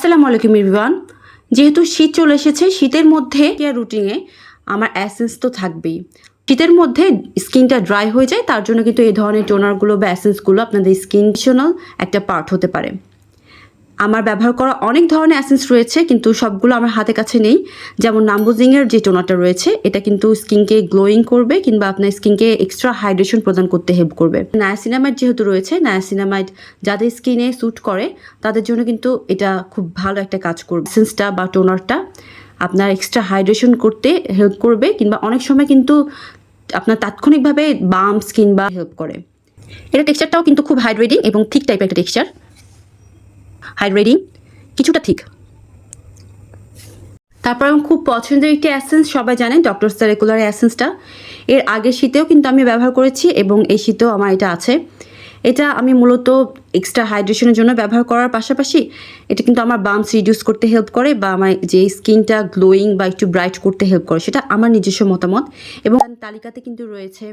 আসসালামু আলাইকুম এভরিওয়ান। যেহেতু শীত চলে এসেছে, শীতের মধ্যে কেয়ার রুটিনে আমার অ্যাসেন্স তো থাকবেই। শীতের মধ্যে স্কিনটা ড্রাই হয়ে যায়, তার জন্য কিন্তু এই ধরনের টোনারগুলো বা অ্যাসেন্সগুলো আপনাদের স্কিনশনাল একটা পার্ট হতে পারে। আমার ব্যবহার করা অনেক ধরনের অ্যাসেন্স রয়েছে, কিন্তু সবগুলো আমার হাতে কাছে নেই। যেমন নাম্বুজিংয়ের যে টোনারটা রয়েছে, এটা কিন্তু স্কিনকে গ্লোয়িং করবে কিংবা আপনার স্কিনকে এক্সট্রা হাইড্রেশন প্রদান করতে হেল্প করবে। নায়াসিনামাইড যেহেতু রয়েছে, নায়াসিনামাইড যাদের স্কিনে স্যুট করে তাদের জন্য কিন্তু এটা খুব ভালো একটা কাজ করবে। এসেন্সটা বা টোনারটা আপনার এক্সট্রা হাইড্রেশন করতে হেল্প করবে, কিংবা অনেক সময় কিন্তু আপনার তাৎক্ষণিকভাবে বাম্পস কিংবা হেল্প করে। এটা টেক্সচারটাও কিন্তু খুব হাইড্রেটিং এবং থিক টাইপের একটা টেক্সচার। হাইড্রেটিং, কিছুটা ঠিক। তারপর আমার খুব পছন্দের একটি অ্যাসেন্স, সবাই জানেন ডক্টর সার্কুলার অ্যাসেন্সটা। এর আগের শীতেও কিন্তু আমি ব্যবহার করেছি এবং এই শীতেও আমার এটা আছে। এটা আমি মূলত এক্সট্রা হাইড্রেশনের জন্য ব্যবহার করার পাশাপাশি এটা কিন্তু আমার বাম্পস রিডিউস করতে হেল্প করে বা আমার যে স্কিনটা গ্লোয়িং বা একটু ব্রাইট করতে হেল্প করে, সেটা আমার নিজস্ব মতামত। এবং তালিকাতে কিন্তু রয়েছে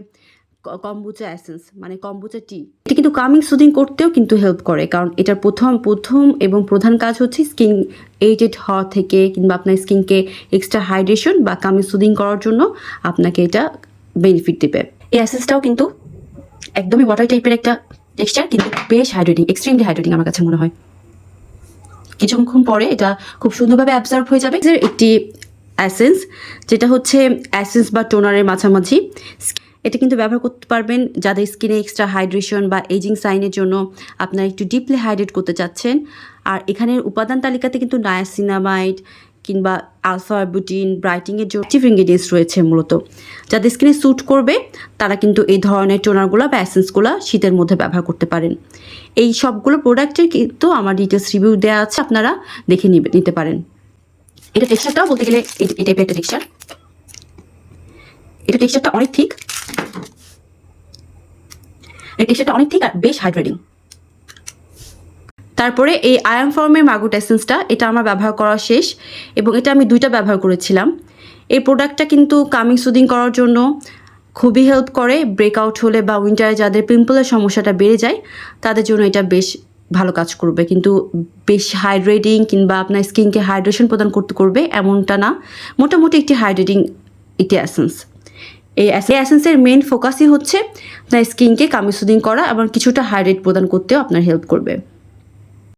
কম্বুচা অ্যাসেন্স, মানে কম্বুচা টি। এটা কিন্তু কামিং সুদিং করতেও কিন্তু হেল্প করে, কারণ এটার প্রথম এবং প্রধান কাজ হচ্ছে স্কিন এরিটেড হওয়া থেকে কিংবা আপনার স্কিনকে এক্সট্রা হাইড্রেশন বা কামিং সুদিং করার জন্য আপনাকে এটা বেনিফিট দেবে। এই অ্যাসেন্সটাও কিন্তু একদমই ওয়াটার টাইপের একটা টেক্সচার, কিন্তু বেশ হাইড্রেটিং, এক্সট্রিমলি হাইড্রেটিং আমার কাছে মনে হয়। কিছুক্ষণ পরে এটা খুব সুন্দরভাবে অ্যাবজর্ব হয়ে যাবে। একটি অ্যাসেন্স, যেটা হচ্ছে অ্যাসেন্স বা টোনারের মাঝামাঝি। এটা কিন্তু ব্যবহার করতে পারবেন যাদের স্কিনে এক্সট্রা হাইড্রেশন বা এজিং সাইনের জন্য আপনারা একটু ডিপলি হাইড্রেট করতে চাচ্ছেন। আর এখানের উপাদান তালিকাতে কিন্তু নায়াসিনামাইড কিংবা আলফা বুটিন ব্রাইটিংয়ের জন্য অ্যাক্টিভ ইনগ্রেডিয়েন্টস রয়েছে। মূলত যাদের স্কিনে স্যুট করবে তারা কিন্তু এই ধরনের টোনারগুলো বা অ্যাসেন্সগুলো শীতের মধ্যে ব্যবহার করতে পারেন। এই সবগুলো প্রোডাক্টের কিন্তু আমার ডিটেলস রিভিউ দেওয়া আছে, আপনারা দেখে নিতে পারেন। এটা টেক্সচারটাও বলতে গেলে এই টাইপের একটা টেক্সচার। এটা টেক্সচারটা অনেক ঠিক, এই টেক্সচারটা অনেক ঠিক আর বেশ হাইড্রেটিং। তারপরে এই আয়াম ফর্মের মাগুট এসেন্সটা, এটা আমার ব্যবহার করা শেষ এবং এটা আমি 2টা ব্যবহার করেছিলাম। এই প্রোডাক্টটা কিন্তু কামিং সুদিং করার জন্য খুবই হেল্প করে। ব্রেকআউট হলে বা উইন্টারে যাদের পিম্পলের সমস্যাটা বেড়ে যায় তাদের জন্য এটা বেশ ভালো কাজ করবে, কিন্তু বেশ হাইড্রেটিং কিংবা আপনার স্কিনকে হাইড্রেশন প্রদান করতে করবে এমনটা না, মোটামুটি একটি হাইড্রেটিং একটি অ্যাসেন্স। এই অ্যাসেন্সের মেন ফোকাসই হচ্ছে আপনার স্কিনকে কামিং সুদিং করা এবং কিছুটা হাইড্রেট প্রদান করতেও আপনার হেল্প করবে।